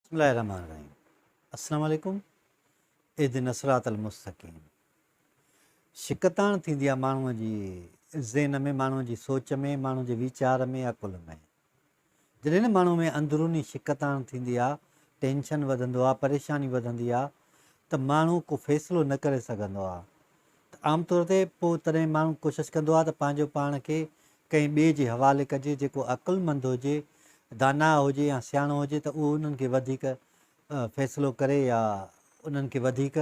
बिस्मिल्लाहिर्रहमानिर्रहीम। अस्सलाम वालेकुम। इहदिन सिरातल मुस्तक़ीम। शिकताण थींदी आहे माण्हूअ जी ज़हन में, माण्हूअ जी सोच में, माण्हू जे वीचार में, अकुल में। जॾहिं न माण्हू में अंदरूनी शिकताण थींदी आहे, टेंशन वधंदो आहे, परेशानी वधंदी आहे, त माण्हू को फ़ैसिलो न करे सघंदो आहे। त आमतौर ते पोइ तॾहिं माण्हू कोशिशि कंदो आहे त पंहिंजो पाण खे कंहिं ॿिए जे हवाले कजे, जेको अकुलमंद हुजे, दाना हुजे या सियाणो हुजे, त उहो उन्हनि खे वधीक फ़ैसिलो करे या उन्हनि खे वधीक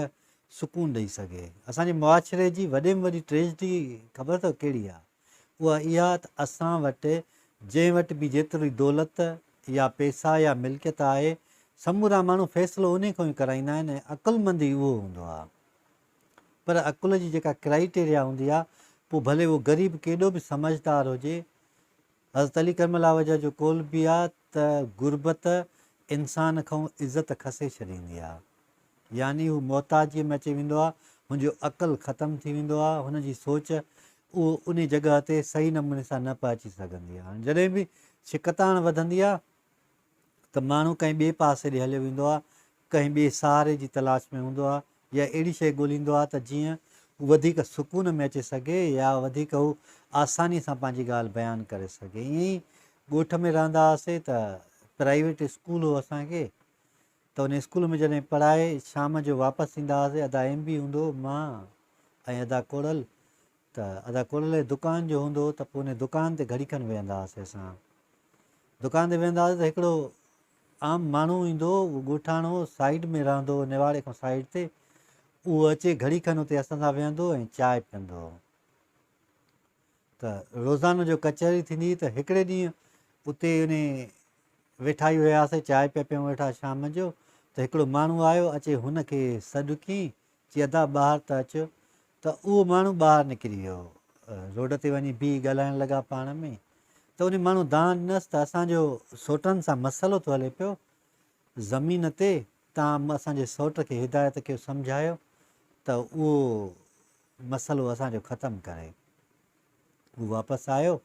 सुकून ॾेई सघे। असांजे मुआशिरे जी वॾे में वॾी ट्रेजिडी ख़बर अथव कहिड़ी आहे? उहा इहा त असां वटि जंहिं वटि बि जेतिरी दौलत या पैसा या मिल्कियत आहे, समूरा माण्हू फ़ैसिलो उन खां ई कराईंदा आहिनि ऐं अकुलमंद ई उहो हूंदो आहे। पर अकुल जी जेका क्राइटेरिया हूंदी आहे, पोइ भले उहो ग़रीब केॾो बि समझदार हुजे। हज़रत अली करमल्ला वजह जो कौल बि आहे त गुरबत इंसान खां इज़त खसे छॾींदी आहे। यानी हू मोहताजीअ में अची वेंदो आहे, हुनजो अक़ुलु ख़तमु थी वेंदो आहे, हुनजी सोच उहो उन जॻह ते सही नमूने सां न पहुची सघंदी आहे। जॾहिं बि शिकताण वधंदी आहे त माण्हू कंहिं ॿिए पासे ॾे हलियो वेंदो आहे, कंहिं ॿिए सहारे जी तलाश में हूंदो आहे, या अहिड़ी शइ ॻोल्हींदो आहे त जीअं हू वधीक सुकून में अची सघे या वधीक हू आसानी सां पंहिंजी ॻाल्हि बयानु करे सघे। ईअं ई ॻोठ में रहंदा हुआसीं त प्राइवेट स्कूल हो असांखे, त उन स्कूल में जॾहिं पढ़ाए शाम जो वापसि ईंदा हुआसीं, अदा एम बी हूंदो मां ऐं अदा कोड़ल, त अदा कोड़ल जे दुकान जो हूंदो, त पोइ उन दुकान ते घड़ी खनि वेहंदा हुआसीं। असां दुकान ते वेहंदा हुआसीं त हिकिड़ो आम माण्हू ईंदो, उहो ॻोठाणो साइड में रहंदो हुओ, निवाड़े खां साइड ते, उहो अचे घड़ी खनि हुते असां सां वेहंदो ऐं चांहि पीअंदो हुओ। त रोज़ानो जो कचहरी थींदी हुई, त हिकिड़े ॾींहुं उते उन वेठा ई हुयासीं, चांहि पिया पियूं वेठा शाम जो, त हिकिड़ो माण्हू आयो, अचे हुनखे सॾु कयईं, चई अदा ॿाहिरि त अचो। त उहो माण्हू ॿाहिरि निकिरी वियो, रोड ते वञी बीह ॻाल्हाइण लॻा पाण में। त उन माण्हू दान ॾिनसि त असांजो सोटनि सां मसइलो थो हले पियो ज़मीन ते, तव्हां असांजे सौट खे हिदायत कयो, सम्झायो त उहो मसइलो असांजो ख़तमु करे। हू वापसि आयो,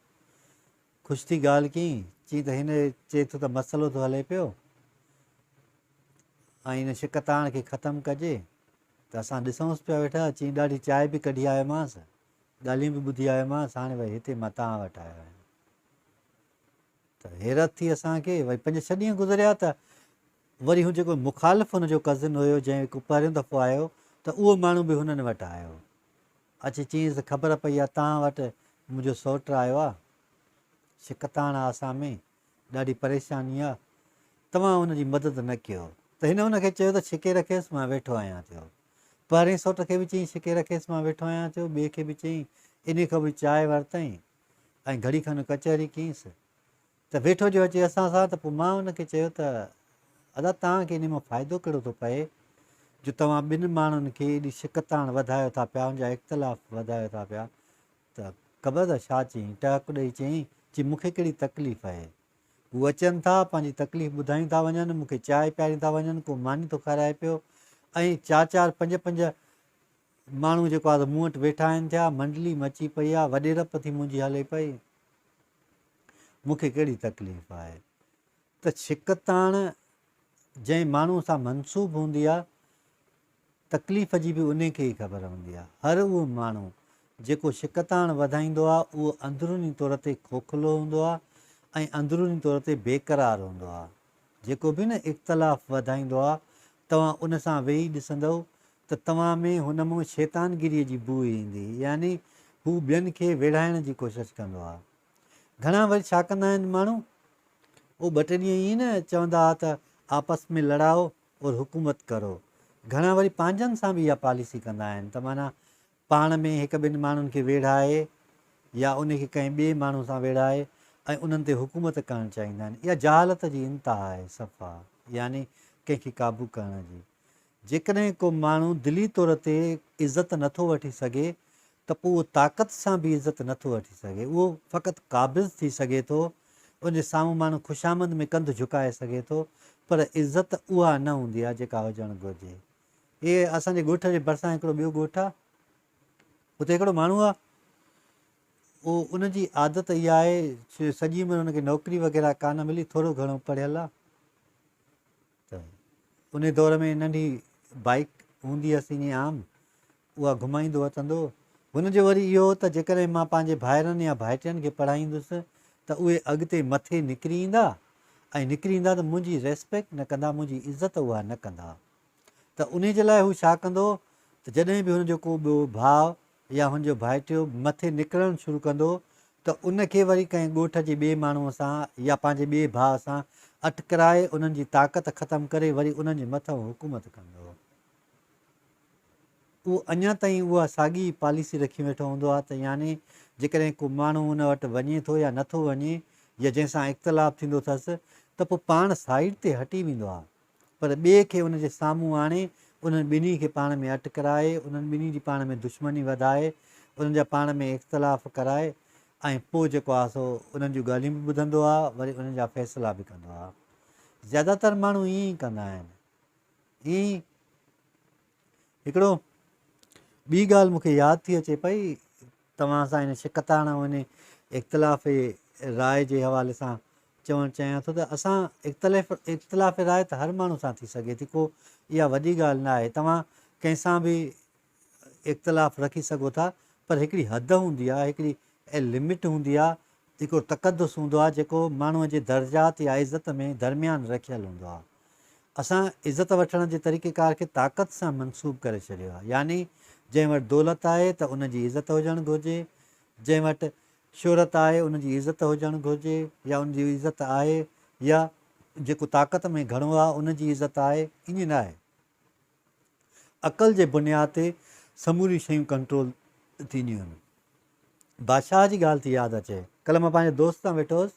ख़ुशि थी ॻाल्हि कयईं, चई त हिन चए थो त मसइलो थो हले पियो ऐं हिन शिकताण खे ख़तमु कजे। त असां ॾिसूंसि पिया वेठा, चई ॾाढी चांहि बि कढी आयोमांसि, ॻाल्हियूं बि ॿुधी आयोमांसि, हाणे भई हिते मां तव्हां वटि आयो आहियां। त हैरत थी असांखे, भई 5-6 ॾींहं गुज़रिया त वरी हू जेको मुखालिफ़ हुनजो कज़िन हुयो, जंहिं पहिरियों दफ़ो आयो, त उहो माण्हू बि हुननि वटि आयो। अची चयईंसि त ख़बर पई आहे तव्हां वटि मुंहिंजो सौटु आयो आहे, शिकताण आहे असां में, ॾाढी परेशानी आहे, तव्हां हुनजी मदद न कयो। त हिन हुनखे चयो त छिके रखेसि, मां वेठो आहियां थियो। पहिरें सौट खे बि चयईं छिके रखेसि, मां वेठो आहियां थियो। ॿिए खे बि चयईं, इन खां बि चांहि वरितईं ऐं घड़ी खनि कचहरी कयईंसि। त वेठो जो अचे असां सां, त पोइ मां हुनखे चयो त अदा तव्हांखे इन मां फ़ाइदो कहिड़ो थो पए, जो तव्हां ॿिनि माण्हुनि खे एॾी शिकताण वधायो था पिया, हुनजा इख़्तिलाफ़ वधायो था पिया। त ख़बर अथव छा चयईं? टहक ॾेई चयईं मूंखे कहिड़ी तकलीफ़ आहे, हू अचनि था पंहिंजी तकलीफ़ ॿुधाईं था वञनि, मूंखे चांहि पियारीं था वञनि, को मानी थो खाराए पियो, ऐं 4-4, 5-5 माण्हू जेको आहे मूं वटि वेठा आहिनि थिया, मंडली मची पई आहे, वॾे रप थी मुंहिंजी हले पई, मूंखे कहिड़ी तकलीफ़ आहे। त शिकताण जंहिं माण्हू सां मनसूब हूंदी आहे, तकलीफ़ जी बि उन खे ई ख़बर हूंदी आहे। हर उहो माण्हू जेको शिकताण वधाईंदो आहे, उहो अंदरूनी तौर ते खोखलो हूंदो आहे ऐं अंदरूनी तौर ते बेक़रार हूंदो आहे। जेको बि न इख़्तिलाफ़ वधाईंदो आहे, तव्हां उन सां वेही ॾिसंदव त तव्हां में हुन मां शैतानगिरीअ जी बू ईंदी, यानी हू ॿियनि खे विढ़ाइण जी कोशिशि कंदो आहे। घणा वरी छा कंदा आहिनि माण्हू, उहो 2-3 ॾींहं ईअं न चवंदा हुआ त आपस में लड़ाओ और हुकूमत करो। घणा वरी पंहिंजनि सां बि इहा पॉलिसी कंदा आहिनि, त माना पाण में 1-2 माण्हुनि खे वेढ़ाए या उनखे कंहिं ॿिए माण्हू सां वेढ़ाए ऐं उन्हनि ते हुकूमत करणु चाहींदा आहिनि। इहा जहालत जी इंतिहा आहे सफ़ा, यानी कंहिंखे क़ाबू करण जी। जेकॾहिं को माण्हू दिली तौर ते इज़त नथो वठी सघे, त पोइ उहो ताक़त सां बि इज़त नथो वठी सघे, उहो फ़क़ति क़ाबिज़ थी सघे थो, उनजे साम्हूं माण्हू ख़ुशामद में कंधु झुकाए सघे थो, पर इज़त उहा न हूंदी आहे जेका हुजणु घुरिजे। इहे असांजे ॻोठ जे भरिसां हिकिड़ो ॿियो ॻोठु आहे, हुते हिकिड़ो माण्हू आहे, उहो उनजी आदत इहा आहे, सॼी उमिरि हुनखे नौकिरी वग़ैरह कान मिली, थोरो घणो पढ़ियल आहे, त उन दौर में नंढी बाइक हूंदी हुअसि ईअं आम, उहा घुमाईंदो वठंदो। हुनजो वरी इहो त जेकॾहिं मां पंहिंजे भाइरनि या भाइटियुनि खे पढ़ाईंदुसि त उहे अॻिते मथे निकिरी ईंदा, ऐं निकिरी ईंदा त मुंहिंजी रेस्पेक्ट न कंदा, मुंहिंजी इज़त उहा न कंदा। त उन जे लाइ हू छा कंदो त जॾहिं बि हुनजो को ॿियो भाउ या हुनजो भाइटियो मथे निकिरणु शुरू कंदो त उनखे वरी कंहिं ॻोठ जे ॿिए माण्हूअ सां या पंहिंजे ॿिए भाउ सां अटकराए उन्हनि जी ताक़त ख़तमु करे वरी उन्हनि जे मथां हुकूमत कंदो। उहो अञा ताईं उहा साॻी पॉलिसी रखी वेठो हूंदो आहे त यानी जेकॾहिं को माण्हू हुन वटि वञे थो या नथो वञे या जंहिंसां इख़्तिलाफ़ु थींदो अथसि त पोइ पाण साइड ते हटी वेंदो आहे, पर ॿिए खे उनजे साम्हूं आणे उन्हनि ॿिन्ही खे पाण में अटकराए, उन्हनि ॿिन्ही जी पाण में दुश्मनी वधाए, उन्हनि जा पाण में इख़्तिलाफ़ कराए, ऐं पोइ जेको आहे सो उन्हनि जूं ॻाल्हियूं बि ॿुधंदो आहे, वरी उन्हनि जा फ़ैसिला बि कंदो आहे। ज़्यादातर माण्हू ईअं ई कंदा आहिनि। ईअं ई हिकिड़ो ॿी ॻाल्हि मूंखे यादि थी अचे पई, तव्हां सां हिन शिकताण ऐं इख़्तिलाफ़ राय जे हवाले सां चवणु चाहियां थो त असां इख़्तिलाफ़ राय त हर माण्हू सां थी सघे थी, को इहा वॾी ॻाल्हि न आहे। तव्हां कंहिंसां बि इख़्तिलाफ़ रखी सघो था, पर हिकिड़ी हद हूंदी आहे, हिकिड़ी लिमिट हूंदी आहे, हिकिड़ो तक़दुस हूंदो आहे जेको माण्हूअ जे दर्जात या इज़त में दरमियान रखियलु हूंदो आहे। असां इज़त वठण जे तरीक़ेकार खे ताक़त सां मनसूब करे छॾियो आहे, यानी जंहिं वटि दौलत आहे त उनजी इज़त हुजणु घुरिजे, जंहिं वटि शोहरत आहे उनजी इज़त हुजणु घुरिजे, या उनजी इज़त आहे या जेको ताक़त में घणो आहे उनजी इज़त आहे, ईअं न आहे। अक़ल जे बुनियाद ते समूरी शयूं कंट्रोल थींदियूं आहिनि। बादशाह जी ॻाल्हि थी यादि अचे, कल्ह मां पंहिंजे दोस्त सां वेठो हुउसि,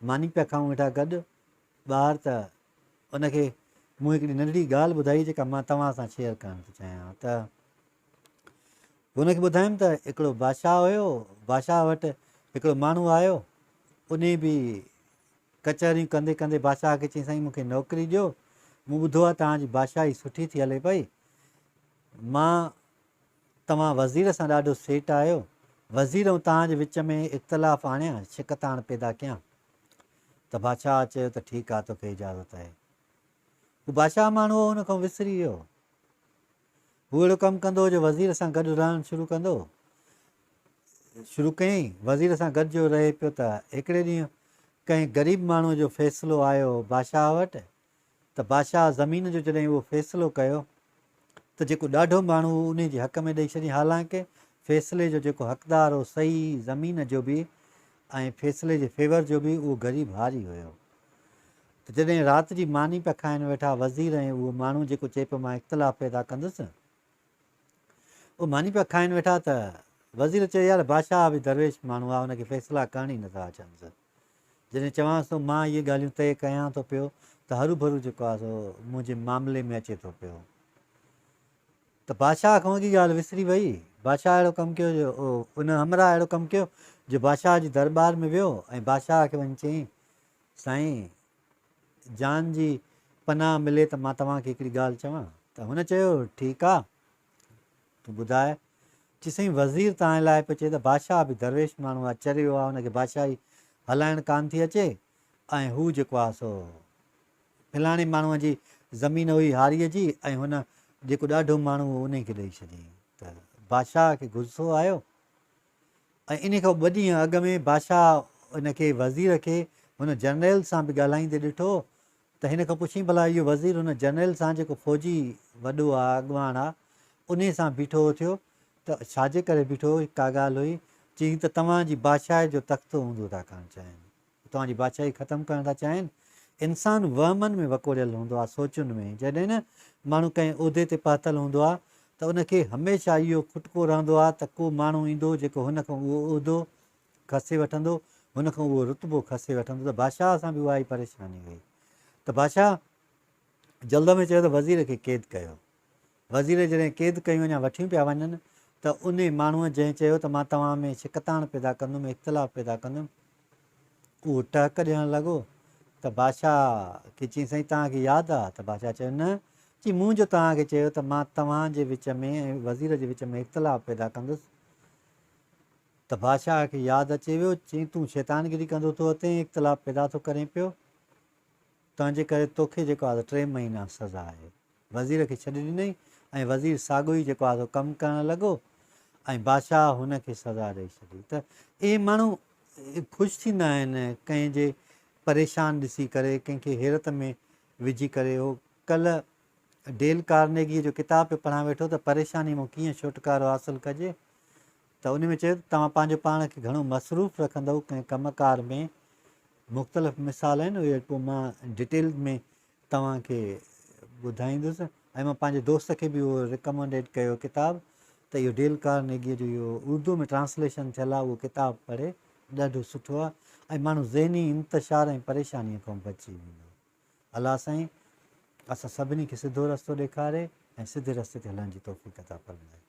मानी पिया खाऊं वेठा गॾु ॿाहिरि, त उनखे मूं हिकिड़ी नंढड़ी ॻाल्हि ॿुधाई जेका मां तव्हां सां शेयर करणु थो चाहियां। त हुनखे ॿुधायमि त हिकिड़ो बादशाह हुयो, बादशाह वटि हिकिड़ो माण्हू आयो, उन बि कचहरियूं कंदे कंदे बादशाह खे चई साईं मूंखे नौकिरी ॾियो, मूं ॿुधो आहे तव्हांजी बादशाही सुठी थी हले पई, मां तव्हां वज़ीर सां ॾाढो सेठ आहियो, वज़ीर ऐं तव्हांजे विच में इख़्तिलाफ़ आणियां, शिकताण पैदा कयां। त बादशाह चयो त ठीकु आहे, तोखे इजाज़त आहे। हू बादशाह माण्हू हुओ, हुन खां विसरी वियो। हू अहिड़ो कमु कंदो जो वज़ीर सां गॾु रहणु शुरू कंदो, शुरू कयईं, वज़ीर सां गॾु जो रहे पियो, त हिकिड़े ॾींहुं कंहिं ग़रीब माण्हूअ जो फ़ैसिलो आयो बादशाह वटि, त बादशाह ज़मीन जो जॾहिं उहो फ़ैसिलो कयो त जेको ॾाढो माण्हू उन जे हक़ में ॾेई छॾियईं, हालांकि फ़ैसिले जो जेको हक़दार हो सही ज़मीन जो बि ऐं फ़ैसिले जे फेवर जो बि उहो ग़रीब हारी हुयो। त जॾहिं राति जी मानी पिया खाइनि वेठा वज़ीर ऐं उहो माण्हू जेको चए पियो मां इख़्तिलाफ़ पैदा कंदुसि, उहो मानी पिया खाइनि वेठा, त वज़ीर चयो यार बादशाह बि दरवेश माण्हू आहे, हुनखे फ़ैसिला करण ई नथा अचनि। जॾहिं चवांसि थो मां इहे ॻाल्हियूं तइ कयां थो पियो, त हरू भरू जेको आहे सो मुंहिंजे मामले में अचे थो पियो। त बादशाह खां अॻी ॻाल्हि विसरी वई। बादशाह अहिड़ो कमु कयो जो उन हमरा अहिड़ो कमु कयो जो बादशाह जी दरबार में वियो ऐं बादशाह खे वञी चयईं साईं जान जी पनाह मिले त मां तव्हांखे हिकिड़ी ॻाल्हि चवां। त हुन चयो ठीकु आहे, तूं ॿुधाए। चई साईं वज़ीर तव्हां लाइ पियो चए त बादशाह बि दरवेश माण्हू आहे, चरियो आहे, हुनखे बादशाही हलाइणु कान थी अचे, ऐं हू जेको आहे सो फलाणे माण्हूअ जी ज़मीन हुई हारीअ जी, ऐं हुन जेको ॾाढो माण्हू हो उन खे ॾेई छॾियईं। त बादशाह खे गुस्सो आयो, ऐं इन खां ॿ ॾींहं अॻु में बादशाह उनखे वज़ीर खे हुन जनरल सां बि ॻाल्हाईंदे ॾिठो, त हिन खां पुछी भला इहो वज़ीर हुन जनरल सां जेको फ़ौजी वॾो आहे, अॻुवान आहे, उन सां बीठो थियो, त छाजे करे बीठो, का ॻाल्हि हुई, चई त तव्हांजी बादशाही जो तख़्तो हूंदो था करणु चाहिनि, तव्हांजी बादशाही ख़तमु करणु था चाहिनि। इंसानु वहमनि में वकोड़ियल हूंदो आहे, सोचुनि में। जॾहिं न माण्हू कंहिं उहिदे ते पहुतल हूंदो आहे त उनखे हमेशह इहो खुटको रहंदो आहे त को माण्हू ईंदो जेको हुन खां उहो उहिदो खसे वठंदो, हुन खां उहो रुतबो खसे वठंदो। त बादशाह सां बि उहा ई परेशानी हुई। त बादशाह जल्द में चयो त वज़ीर खे क़ैद कयो। वज़ीर जॾहिं क़ैद कयूं, अञा वठियूं पिया वञनि, त उन माण्हूअ जंहिं चयो त मां तव्हां में शिकताण पैदा कंदुमि, इख़्तिलाफ़ पैदा कंदुमि, उहो टहक ॾियणु लॻो। त बादशाह खे चई साईं तव्हांखे यादि आहे? त बादशाह चयो न। चई मूं जो तव्हांखे चयो त मां तव्हांजे विच में ऐं वज़ीर जे विच में इख़्तिलाफ़ पैदा कंदुसि। त बादशाह खे यादि अचे वियो। चई तूं शैतानगिरी कंदो थो अचे, इख़्तिलाफ़ पैदा थो करें पियो। तंहिंजे करे तोखे जेको आहे 3 महीना सज़ा आहे। वज़ीर खे छॾे ॾिनई ऐं वज़ीर साॻियो ई जेको आहे कमु करणु लॻो ऐं बादशाह हुनखे सज़ा ॾेई छॾी। त इहे माण्हू ख़ुशि थींदा आहिनि कंहिंजे परेशान ॾिसी करे, कंहिंखे हैरत में विझी करे। उहो कल्ह डेल कार्नेगीअ जो किताबु पियो पढ़ां वेठो त परेशानी मां कीअं छुटकारो हासिलु कजे। त उन में चयो तव्हां पंहिंजे पाण खे घणो मसरूफ़ रखंदव कंहिं कमकार में। मुख़्तलिफ़ मिसाल आहिनि, उहे पोइ मां डिटेल में तव्हांखे ॿुधाईंदुसि। ऐं मां पंहिंजे दोस्त खे बि उहो रिकमेंडेड कयो किताबु त इहो डेल कार्नेगीअ जो इहो उर्दू में ट्रांसलेशन थियल आहे, उहो किताबु पढ़े, ॾाढो सुठो आहे ऐं माण्हू ज़हनी इंतशार ऐं परेशानीअ खां बची वेंदो। अलाह साईं असां सभिनी खे सिधो रस्तो ॾेखारे ऐं सिधे रस्ते ते हलण जी तौफ़ीक़ अता फ़रमाए।